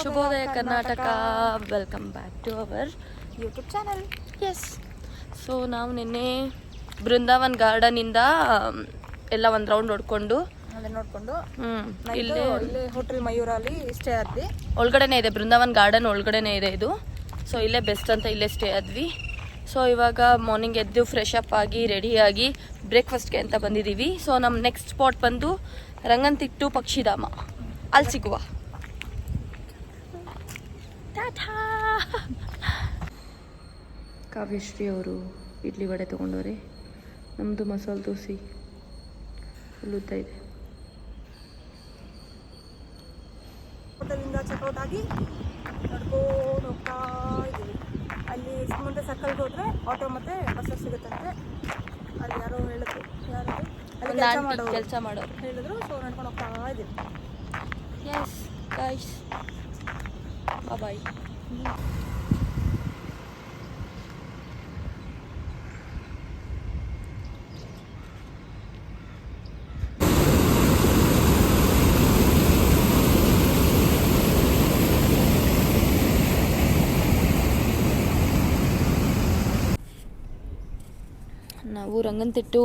ಶುಭೋದಯ Karnataka. Welcome back to our YouTube channel. Yes. So ನಾವು ನಿನ್ನೆ ಬೃಂದಾವನ್ ಗಾರ್ಡನಿಂದ ಎಲ್ಲ ಒಂದು ರೌಂಡ್ ಹೊಡ್ಕೊಂಡು ಇಲ್ಲೇ ಹೋಟೆಲ್ ಮಯೂರಲ್ಲಿ ಸ್ಟೇ ಆದ್ವಿ. ಒಳಗಡೆನೇ ಇದೆ, ಬೃಂದಾವನ್ ಗಾರ್ಡನ್ ಒಳಗಡೆನೇ ಇದೆ ಇದು. ಸೊ ಇಲ್ಲೇ ಬೆಸ್ಟ್ ಅಂತ ಇಲ್ಲೇ ಸ್ಟೇ ಆದ್ವಿ. ಸೊ ಇವಾಗ ಮಾರ್ನಿಂಗ್ ಎದ್ದು ಫ್ರೆಶ್ ಅಪ್ ಆಗಿ ರೆಡಿಯಾಗಿ ಬ್ರೇಕ್ಫಾಸ್ಟ್ಗೆ ಅಂತ ಬಂದಿದ್ದೀವಿ. ಸೊ ನಮ್ಮ ನೆಕ್ಸ್ಟ್ ಸ್ಪಾಟ್ ಬಂದು ರಂಗನತಿಟ್ಟು ಪಕ್ಷಿಧಾಮ. ಅಲ್ಲಿ ಸಿಗುವ. ಕಾವ್ಯಶ್ರೀ ಅವರು ಇಡ್ಲಿ ವಡೆ ತೊಗೊಂಡವ್ರೆ. ನಮ್ಮದು ಮಸಾಲೆ ದೋಸೆ ಉದ್ದ ಇದೆ. ಹೋಟೆಲಿಂದ ಚೆಕ್ಔಟ್ ಆಗಿ ನಡ್ಕೊಂಡು ಹೋಗ್ತಾ ಇದ್ದೀವಿ. ಅಲ್ಲಿ ಮುಂದೆ ಸರ್ಕಲ್ಗೆ ಹೋದರೆ ಆಟೋ ಮತ್ತು ಬಸ್ಸಸ್ ಸಿಗುತ್ತಂತೆ. ಅಲ್ಲಿ ಯಾರೋ ಹೇಳಿದ್ರು, ಯಾರು ಕೆಲಸ ಮಾಡೋರು ಹೇಳಿದ್ರು. ಸೊ ನಡ್ಕೊಂಡು ಹೋಗ್ತಾ ಇದ್ದೀವಿ. ಎಸ್ ಗೈಸ್, ಬಾಯ್. ನಾವು ರಂಗನತಿಟ್ಟು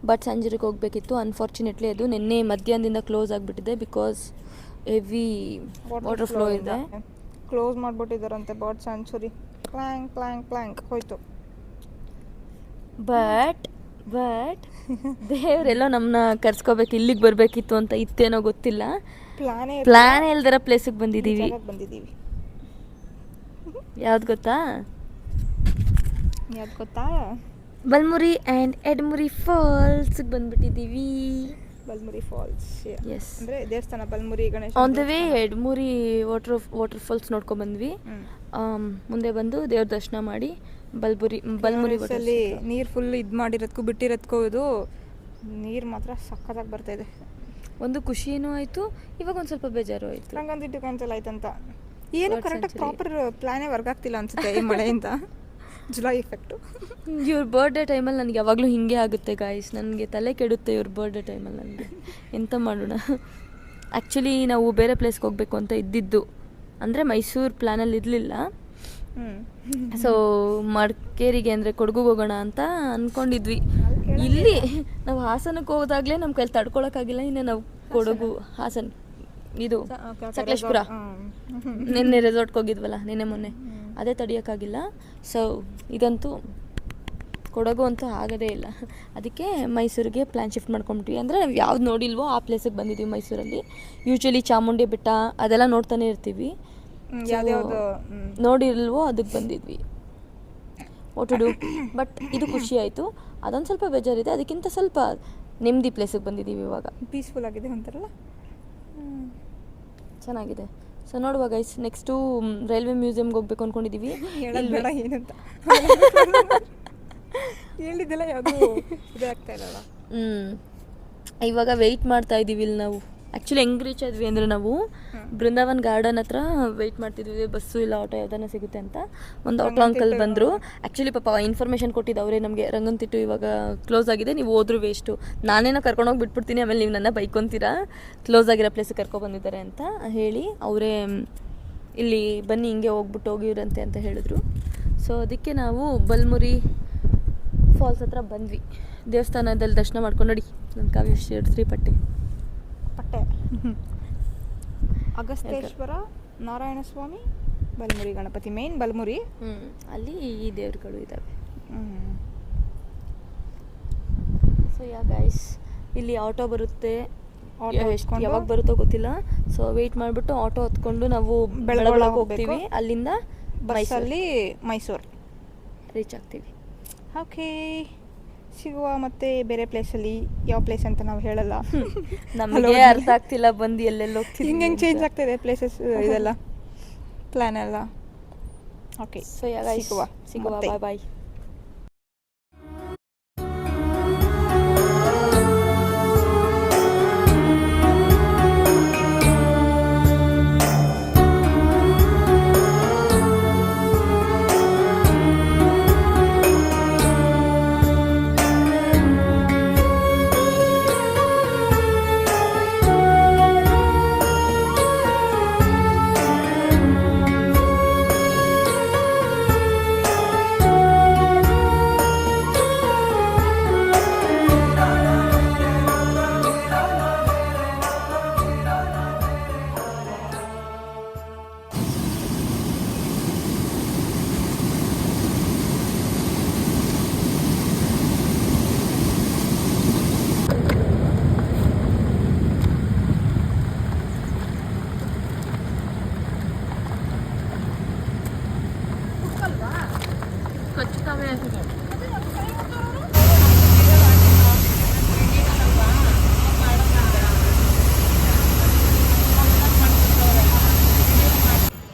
ಬಟ್ ಸಂಜೆಗೆ ಹೋಗಬೇಕಿತ್ತು. ಅನ್ಫಾರ್ಚುನೇಟ್ಲಿ ಅದು ನಿನ್ನೆ ಮಧ್ಯಾಹ್ನದಿಂದ ಕ್ಲೋಸ್ ಆಗಿಬಿಟ್ಟಿದೆ. ಬಿಕಾಸ್ ಹೆವಿ ವಾಟರ್ ಫ್ಲೋ ಇದೆ. ಕ್ಲೋಸ್ ಮಾಡಿಬಿಟ್ಟಿದ್ದಾರಂತೆ. ಬರ್ಡ್ ಸ್ಯಾಂಚುರಿ ಕ್ಲ್ಯಾಂಕ್ ಕ್ಲ್ಯಾಂಕ್ ಕ್ಲ್ಯಾಂಕ್ ಹೋಯ್ತು. ಬಟ್ ದೇವರೆಲ್ಲೋ ನಮ್ಮನ್ನ ಕರ್ಸ್ಕೋಬೇಕು, ಇಲ್ಲಿಗೆ ಬರಬೇಕಿತ್ತು ಅಂತ ಇತ್ತೇನೋ ಗೊತ್ತಿಲ್ಲ. ಪ್ಲಾನ್ ಇಲ್ದಿರೋ ಪ್ಲೇಸಿಗೆ ಬಂದಿದ್ದೀವಿ. ಯಾವ್ದು ಗೊತ್ತಾ? ಬಲ್ಮುರಿ ಆ್ಯಂಡ್ ಎಡಮುರಿ ಫಾಲ್ಸ್ಗೆ ಬಂದ್ಬಿಟ್ಟಿದ್ದೀವಿ. ಬಲ್ಮುರಿ ಫಾಲ್ಸ್, ಎಸ್, ಅಂದರೆ ದೇವಸ್ಥಾನ Balmuri Ganesha. On the way Edamuri water falls ನೋಡ್ಕೊಂಡ್ಬಂದ್ವಿ. ಮುಂದೆ ಬಂದು ದೇವ್ರ ದರ್ಶನ ಮಾಡಿ ಬಲ್ಮುರಿ ಅಲ್ಲಿ ನೀರು ಫುಲ್ ಇದು ಮಾಡಿರೋದಕ್ಕೂ ಬಿಟ್ಟಿರೋದಕ್ಕೂ ಇದು ನೀರು ಮಾತ್ರ ಸಖತ್ತಾಗಿ ಬರ್ತಾಯಿದೆ. ಒಂದು ಖುಷಿನೂ ಆಯಿತು, ಇವಾಗ ಒಂದು ಸ್ವಲ್ಪ ಬೇಜಾರು ಆಯಿತು. ರಂಗನತಿಟ್ಟು ಕ್ಯಾನ್ಸಲ್ ಆಯ್ತಂತ ಏನು ಕರೆಕ್ಟಾಗಿ ಪ್ರಾಪರ್ ಪ್ಲ್ಯಾನೇ ವರ್ಕ್ ಆಗ್ತಿಲ್ಲ ಅನಿಸುತ್ತೆ ಈ ಮಳೆಯಿಂದ. July effect. ಇವ್ರ ಬರ್ಡೇ ಟೈಮಲ್ಲಿ ನನಗೆ ಯಾವಾಗಲೂ ಹೀಗೆ ಆಗುತ್ತೆ ಗಾಯ್ಸ್. ನನಗೆ ತಲೆ ಕೆಡುತ್ತೆ ಇವ್ರ ಬರ್ಡೇ ಟೈಮಲ್ಲಿ. ನನಗೆ ಎಂತ ಮಾಡೋಣ. ಆ್ಯಕ್ಚುಲಿ ನಾವು ಬೇರೆ ಪ್ಲೇಸ್ಗೆ ಹೋಗಬೇಕು ಅಂತ ಇದ್ದಿದ್ದು, ಅಂದರೆ ಮೈಸೂರು ಪ್ಲ್ಯಾನಲ್ಲಿ ಇರಲಿಲ್ಲ. ಸೊ ಮಡಿಕೇರಿಗೆ ಅಂದರೆ ಕೊಡಗುಗೆ ಹೋಗೋಣ ಅಂತ ಅಂದ್ಕೊಂಡಿದ್ವಿ. ಇಲ್ಲಿ ನಾವು ಹಾಸನಕ್ಕೆ ಹೋದಾಗಲೇ ನಮ್ಮ ಕೈಲಿ ತಡ್ಕೊಳಕ್ಕಾಗಿಲ್ಲ. ಇನ್ನು ನಾವು ಕೊಡಗು, ಹಾಸನ, ಇದು ಸಕಲೇಶ್ಪುರ, ನಿನ್ನೆ ರೆಸಾರ್ಟ್ಗೆ ಹೋಗಿದ್ವಲ್ಲ ನಿನ್ನೆ ಮೊನ್ನೆ, ಅದೇ ತಡೆಯೋಕ್ಕಾಗಿಲ್ಲ. ಸೊ ಇದಂತೂ ಕೊಡಗು ಅಂತೂ ಆಗೋದೇ ಇಲ್ಲ. ಅದಕ್ಕೆ ಮೈಸೂರಿಗೆ ಪ್ಲ್ಯಾನ್ ಶಿಫ್ಟ್ ಮಾಡ್ಕೊಂಬಿಟ್ವಿ. ಅಂದರೆ ನಾವು ಯಾವ್ದು ನೋಡಿಲ್ವೋ ಆ ಪ್ಲೇಸಿಗೆ ಬಂದಿದ್ದೀವಿ. ಮೈಸೂರಲ್ಲಿ ಯೂಶ್ವಲಿ ಚಾಮುಂಡಿ ಬೆಟ್ಟ ಅದೆಲ್ಲ ನೋಡ್ತಾನೆ ಇರ್ತೀವಿ. ನೋಡಿಲ್ವೋ ಅದಕ್ಕೆ ಬಂದಿದ್ವಿ. ಒಟ್ಟು ಬಟ್ ಇದು ಖುಷಿ ಆಯಿತು. ಅದೊಂದು ಸ್ವಲ್ಪ ಬೇಜಾರಿದೆ. ಅದಕ್ಕಿಂತ ಸ್ವಲ್ಪ ನೆಮ್ಮದಿ ಪ್ಲೇಸಿಗೆ ಬಂದಿದ್ದೀವಿ ಇವಾಗ. ಪೀಸ್ಫುಲ್ ಆಗಿದೆ ಅಂತಾರಲ್ಲ, ಚೆನ್ನಾಗಿದೆ. ಸೊ ನೋಡುವ ಗೈಸ್, ನೆಕ್ಸ್ಟು ರೈಲ್ವೆ ಮ್ಯೂಸಿಯಮ್ಗೆ ಹೋಗ್ಬೇಕು ಅಂದ್ಕೊಂಡಿದ್ದೀವಿ. ಬೇಡ ಏನಂತ ಹೇಳಿದ್ದೆಲ್ಲ ಯಾವುದು ಇದೇ ಆಗ್ತಾ ಇಲ್ಲಲ್ಲ. ಇವಾಗ ವೆಯ್ಟ್ ಮಾಡ್ತಾ ಇದ್ದೀವಿ ಇಲ್ಲಿ ನಾವು. ಆ್ಯಕ್ಚುಲಿ ಹೆಂಗೆ ರೀಚ್ ಆದ್ವಿ ಅಂದರೆ ನಾವು ಬೃಂದಾವನ್ ಗಾರ್ಡನ್ ಹತ್ರ ವೆಯ್ಟ್ ಮಾಡ್ತಿದ್ವಿ. ಬಸ್ಸು ಇಲ್ಲ ಆಟೋ ಯಾವ್ದಾನ ಸಿಗುತ್ತೆ ಅಂತ. ಒಂದು ಆಟೋ ಅಂಕಲ್ ಬಂದರು. ಆ್ಯಕ್ಚುಲಿ ಪಾಪ ಇನ್ಫಾರ್ಮೇಷನ್ ಕೊಟ್ಟಿದ್ದು ಅವರೇ ನಮಗೆ. ರಂಗನತಿಟ್ಟು ಇವಾಗ ಕ್ಲೋಸ್ ಆಗಿದೆ, ನೀವು ಹೋದ್ರೂ ವೇಸ್ಟು, ನಾನೇನೋ ಕರ್ಕೊಂಡೋಗಿ ಬಿಟ್ಬಿಡ್ತೀನಿ, ಆಮೇಲೆ ನೀವು ನನ್ನ ಬೈಕೊಂತೀರಾ, ಕ್ಲೋಸ್ ಆಗಿರೋ ಪ್ಲೇಸಿಗೆ ಕರ್ಕೊಬಂದಿದ್ದಾರೆ ಅಂತ ಹೇಳಿ ಅವರೇ ಇಲ್ಲಿ ಬನ್ನಿ ಹಿಂಗೆ ಹೋಗಿರಂತೆ ಅಂತ ಹೇಳಿದ್ರು. ಸೊ ಅದಕ್ಕೆ ನಾವು ಬಲ್ಮುರಿ ಫಾಲ್ಸ್ ಹತ್ರ ಬಂದ್ವಿ. ದೇವಸ್ಥಾನದಲ್ಲಿ ದರ್ಶನ ಮಾಡ್ಕೊಂಡು ನೋಡಿ. ನನ್ನ ಕಾವ್ಯಶ್ರೀ ಶ್ರೀಪಟ್ಟೆ ಅಗಸ್ತೇಶ್ವರ, ನಾರಾಯಣ ಸ್ವಾಮಿ, ಬಲ್ಮುರಿ ಗಣಪತಿ, ಮೇನ್ ಬಲ್ಮುರಿ. ಅಲ್ಲಿ ಈ ದೇವರುಗಳು ಇದ್ದಾವೆ. ಸೊ ಯಾ ಗೈಸ್, ಇಲ್ಲಿ ಆಟೋ ಬರುತ್ತೆ. ಯಾವಾಗ ಬರುತ್ತೋ ಗೊತ್ತಿಲ್ಲ. ಸೊ ವೆಯ್ಟ್ ಮಾಡಿಬಿಟ್ಟು ಆಟೋ ಹತ್ಕೊಂಡು ನಾವು ಬೆಳಗೊಳಗೆ ಹೋಗ್ತೀವಿ. ಅಲ್ಲಿಂದ ಬಸ್ಸಲ್ಲಿ ಮೈಸೂರು ರೀಚ್ ಆಗ್ತೀವಿ. ಓಕೆ, ಸಿಗುವ. ಮತ್ತೆ ಬೇರೆ ಪ್ಲೇಸಲ್ಲಿ ಯಾವ ಪ್ಲೇಸ್ ಅಂತ ನಾವು ಹೇಳಲ್ಲ, ನಮಗೆ ಅರ್ಥ ಆಗ್ತಿಲ್ಲ. ಬಂದು ಎಲ್ಲೆಲ್ಲಿ ಹೋಗ್ತೀವಿ, ಹಿಂಗೆ ಚೇಂಜ್ ಆಗ್ತಾಯಿದೆ ಪ್ಲೇಸಸ್ ಇದೆಲ್ಲ, ಪ್ಲ್ಯಾನ್ ಎಲ್ಲ. ಓಕೆ, ಸೊ ಸಿಗುವ. ಬಾಯ್ ಬಾಯ್.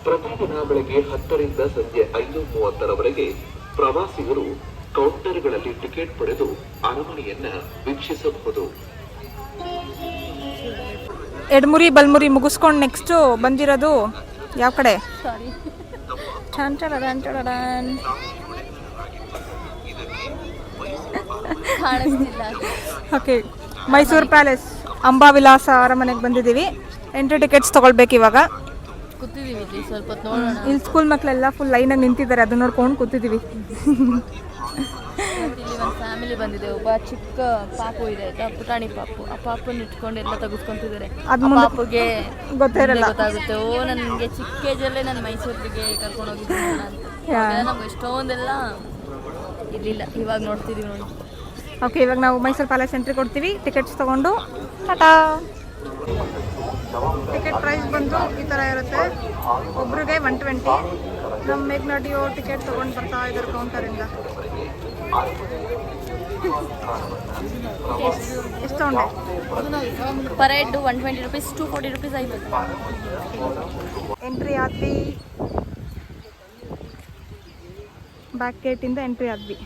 ಪ್ರತಿದಿನ ಬೆಳಗ್ಗೆ 10 ರಿಂದ ಸಂಜೆ 5:30ರವರೆಗೆ ಪ್ರವಾಸಿಗರು ಕೌಂಟರ್ಗಳಲ್ಲಿ ಟಿಕೆಟ್ ಪಡೆದು ಅರಮನೆಯನ್ನ ವೀಕ್ಷಿಸಬಹುದು. ಎಡಮುರಿ ಬಲ್ಮುರಿ ಮುಗಿಸ್ಕೊಂಡು ನೆಕ್ಸ್ಟು ಬಂದಿರೋದು ಯಾವ ಕಡೆ? ಓಕೆ, ಮೈಸೂರು ಪ್ಯಾಲೇಸ್ ಅಂಬಾವಿಲಾಸ ಅರಮನೆಗೆ ಬಂದಿದ್ದೀವಿ. ಎಂಟ್ರಿ ಟಿಕೆಟ್ಸ್ ತೊಗೊಳ್ಬೇಕು ಇವಾಗ. ಕೂತಿದ್ದೀವಿ ಇಲ್ಲಿ ಸ್ವಲ್ಪ ಹೊತ್ತು ನೋಡೋಣ. ಇಲ್ಲಿ ಸ್ಕೂಲ್ ಮಕ್ಕಳೆಲ್ಲ ಫುಲ್ ಲೈನಾಗಿ ನಿಂತಿದ್ದಾರೆ, ಅದನ್ನ ನೋಡ್ಕೊಂಡು ಕೂತಿದ್ದೀವಿ. ಇಲ್ಲಿ ಒಂದು ಫ್ಯಾಮಿಲಿ ಬಂದಿದೆ. ಒಬ್ಬ ಚಿಕ್ಕ ಪಾಪು ಇದೆ ಆಯ್ತಾ, ಪುಟಾಣಿ ಪಾಪು. ಆ ಪಾಪನ್ನು ಇಟ್ಕೊಂಡು ಎಲ್ಲ ತೆಗೆಸ್ಕೊಂತಿದ್ದಾರೆ. ಪಾಪುಗೆ ಗೊತ್ತಾಗುತ್ತೆ, ಓ ನನಗೆ ಚಿಕ್ಕ ಏಜಲ್ಲೇ ನಾನು ಮೈಸೂರಿಗೆ ಕರ್ಕೊಂಡು ಹೋಗಿದ್ದೀನಿ ಅಂತ. ನಮ್ಗೆ ಎಷ್ಟೊಂದೆಲ್ಲ ಇರಲಿಲ್ಲ, ಇವಾಗ ನೋಡ್ತಿದ್ದೀವಿ ನೋಡಿ. ಓಕೆ, ಇವಾಗ ನಾವು ಮೈಸೂರು ಪ್ಯಾಲೇಸ್ ಎಂಟ್ರಿ ಕೊಡ್ತೀವಿ. ಟಿಕೆಟ್ಸ್ ತೊಗೊಂಡು ಟಾಟಾ. ಟಿಕೆಟ್ ಪ್ರೈಸ್ ಬಂದು ಈ ಥರ ಇರುತ್ತೆ. ಒಬ್ರಿಗೆ 120. ನಮ್ಮ ಮೇಘ್ನಡಿಯೋ ಟಿಕೆಟ್ ತೊಗೊಂಡು ಬರ್ತಾ ಇದ್ದಾರೆ ಕೌಂಟರಿಂದ. ಎಷ್ಟು ತೊಗೊಂಡೆ? ಪರ್ ಹೆಡ್ 120 ರೂಪೀಸ್, 240 ರೂಪೀಸ್ ಆಯಿತು. ಎಂಟ್ರಿ ಆದ್ವಿ, ಬ್ಯಾಕ್ ಗೇಟಿಂದ ಎಂಟ್ರಿ ಆದ್ವಿ.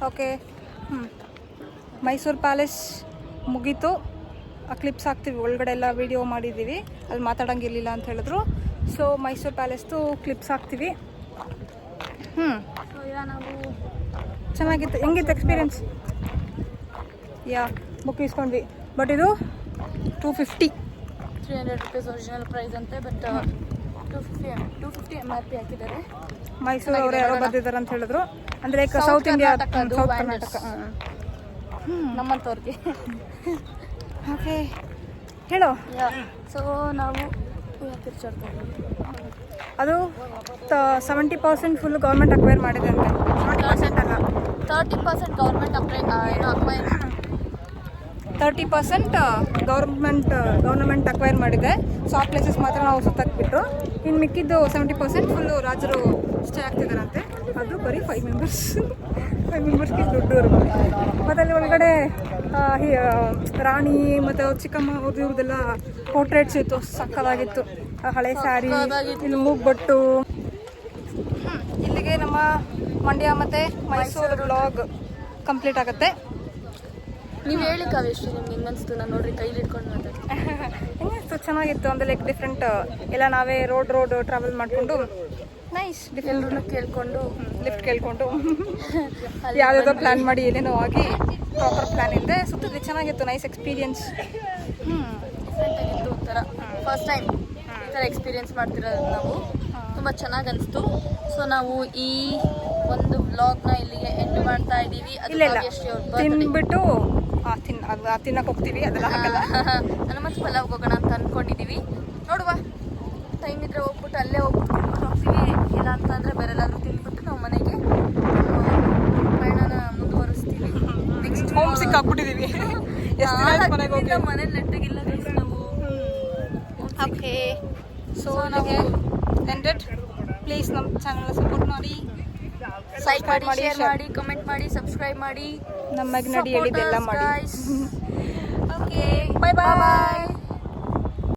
ಓಕೆ, ಮೈಸೂರು ಪ್ಯಾಲೇಸ್ ಮುಗೀತು. ಆ ಕ್ಲಿಪ್ಸ್ ಹಾಕ್ತೀವಿ, ಒಳಗಡೆ ಎಲ್ಲ ವೀಡಿಯೋ ಮಾಡಿದ್ದೀವಿ, ಅಲ್ಲಿ ಮಾತಾಡೋಂಗಿರಲಿಲ್ಲ ಅಂತ ಹೇಳಿದ್ರು. ಸೊ ಮೈಸೂರು ಪ್ಯಾಲೇಸ್ದು ಕ್ಲಿಪ್ಸ್ ಹಾಕ್ತೀವಿ. ನಾವು ಚೆನ್ನಾಗಿತ್ತು. ಹೆಂಗಿತ್ತು ಎಕ್ಸ್ಪೀರಿಯನ್ಸ್? ಬುಕ್ ಇಸ್ಕೊಂಡ್ವಿ, ಬಟ್ ಇದು 250. 300 ರೂಪೀಸ್ ಒರಿಜಿನಲ್ ಪ್ರೈಸ್ ಅಂತೆ, ಬಟ್ 250 MRP ಹಾಕಿದ್ದಾರೆ. ಮೈಸೂರು ಅವರು ಯಾರೋ ಬಂದಿದ್ದಾರೆ ಅಂತ ಹೇಳಿದ್ರು. ಅಂದರೆ ಸೌತ್ ಇಂಡಿಯಾ, ಸೌತ್ ಕರ್ನಾಟಕ ನಮ್ಮಂಥವ್ರಿಗೆ. ಓಕೆ, ಹೇಳೋ. ಸೊ ನಾವು ಅದು 70% ಫುಲ್ ಗೌರ್ಮೆಂಟ್ ಅಕ್ವೈರ್ ಮಾಡಿದೆ ಅಂತೆ. 70% ಅಲ್ಲ, 30% ಗೌರ್ಮೆಂಟ್ ಅಕ್ವೈರ್ 30% ಗೌರ್ಮೆಂಟ್ ಅಕ್ವೈರ್ ಮಾಡಿದೆ. ಸೊ ಆ ಪ್ಲೇಸಸ್ ಮಾತ್ರ ನಾವು ಸುತ್ತಾಕ್ಬಿಟ್ಟು, ಇನ್ನು ಮಿಕ್ಕಿದ್ದು 70% ಫುಲ್ಲು ರಾಜರು ಸ್ಟೇ ಆಗ್ತಿದ್ದಾರಂತೆ. ಅದು ಬರೀ 5 ಮೆಂಬರ್ಸ್ಗೆ ದುಡ್ಡು. ಮತ್ತು ಅಲ್ಲಿ ಒಳಗಡೆ ರಾಣಿ ಮತ್ತು ಚಿಕ್ಕಮ್ಮ ಅವ್ರದ್ದು ಇವ್ರದ್ದೆಲ್ಲ ಪೋರ್ಟ್ರೇಟ್ಸ್ ಇತ್ತು, ಸಕ್ಕದಾಗಿತ್ತು. ಹಳೆ ಸ್ಯಾರಿ, ಇಲ್ಲಿ ಮೂಗ್ಬಟ್ಟು. ಇಲ್ಲಿಗೆ ನಮ್ಮ ಮಂಡ್ಯ ಮತ್ತು ಮೈಸೂರು ವ್ಲಾಗ್ ಕಂಪ್ಲೀಟ್ ಆಗುತ್ತೆ. ನೀವು ಹೇಳಿ ಕಾವ್ಯಶ್ರೀ, ನಿಮ್ಗೆ ಹೆಂಗೆ ಅನಿಸ್ತು? ನಾನು ನೋಡ್ರಿ ಕೈಲಿ ಇಟ್ಕೊಂಡು ಮಾತಾಡಿ. ಹೆಂಗಿತ್ತು? ಚೆನ್ನಾಗಿತ್ತು. ಅಂದರೆ ಲೈಕ್ ಡಿಫ್ರೆಂಟ್ ಎಲ್ಲ ನಾವೇ ರೋಡ್ ಟ್ರಾವೆಲ್ ಮಾಡಿಕೊಂಡು ನೈಸ್. ಎಲ್ಲರೂ ಕೇಳಿಕೊಂಡು ಲಿಫ್ಟ್ ಕೇಳಿಕೊಂಡು ಯಾವುದಾದ್ರೂ ಪ್ಲ್ಯಾನ್ ಮಾಡಿ ಏನೇನೋ ಆಗಿ ಪ್ರಾಪರ್ ಪ್ಲ್ಯಾನ್ ಇಲ್ಲದೆ ಸುತ್ತಿದ್ವಿ. ಚೆನ್ನಾಗಿತ್ತು, ನೈಸ್ ಎಕ್ಸ್ಪೀರಿಯನ್ಸ್. ಡಿಫ್ರೆಂಟ್ ಆಗಿತ್ತು ಒಂಥರ. ಫಸ್ಟ್ ಟೈಮ್ ಈ ಥರ ಎಕ್ಸ್ಪೀರಿಯೆನ್ಸ್ ಮಾಡ್ತಿರೋದು ನಾವು. ತುಂಬ ಚೆನ್ನಾಗಿ ಅನಿಸ್ತು. ಸೊ ನಾವು ಈ ಒಂದು ವ್ಲಾಗ್ನ ಇಲ್ಲಿಗೆ ಎಂಡ್ ಮಾಡ್ತಾ ಇದ್ದೀವಿ. ತಿನ್ಬಿಟ್ಟು ತಿನ್ನಕ್ಕೆ ಹೋಗ್ತೀವಿ, ಅದೆಲ್ಲ ಹಾಕಲ್ಲ. ಹನುಮಂತ ಪಲಾವ್ಗೆ ಹೋಗೋಣ ಅಂತ ಅಂದ್ಕೊಂಡಿದ್ದೀವಿ. ನೋಡುವ, ಟೈಮ್ ಇದ್ರೆ ಹೋಗ್ಬಿಟ್ಟು ಅಲ್ಲೇ ಹೋಗ್ತೀವಿ. ಇಲ್ಲ ಅಂತಂದರೆ ಬೇರೆಲ್ಲಾದ್ರೂ ತಿಂದ್ಬಿಟ್ಟು ನಾವು ಮನೆಗೆ ಪ್ರಯಾಣನ ಮುಂದುವರಿಸ್ತೀವಿ. ನೆಕ್ಸ್ಟ್ ಹೋಮ್ ಸಿಕ್ ಆಗ್ಬಿಟ್ಟಿದ್ದೀವಿ. ಮನೇಲಿ ನೆಟ್ಟಿಗಿಲ್ಲ ನಾವು. ಓಕೆ, ಸೊ ನಾವು ಎಂಡೆಡ್. ಪ್ಲೀಸ್ ನಮ್ಮ ಚಾನಲ್ ಸಪೋರ್ಟ್ ಮಾಡಿ, ಲೈಕ್ ಮಾಡಿ, ಶೇರ್ ಮಾಡಿ, ಕಮೆಂಟ್ ಮಾಡಿ, ಸಬ್ಸ್ಕ್ರೈಬ್ ಮಾಡಿ. ನಮ್ಮ ಮ್ಯಾಗ್ನಡಿ ಹೇಳಿದ್ದೆಲ್ಲ ಮಾಡಿ. ಓಕೆ, ಬಾಯ್ ಬಾಯ್.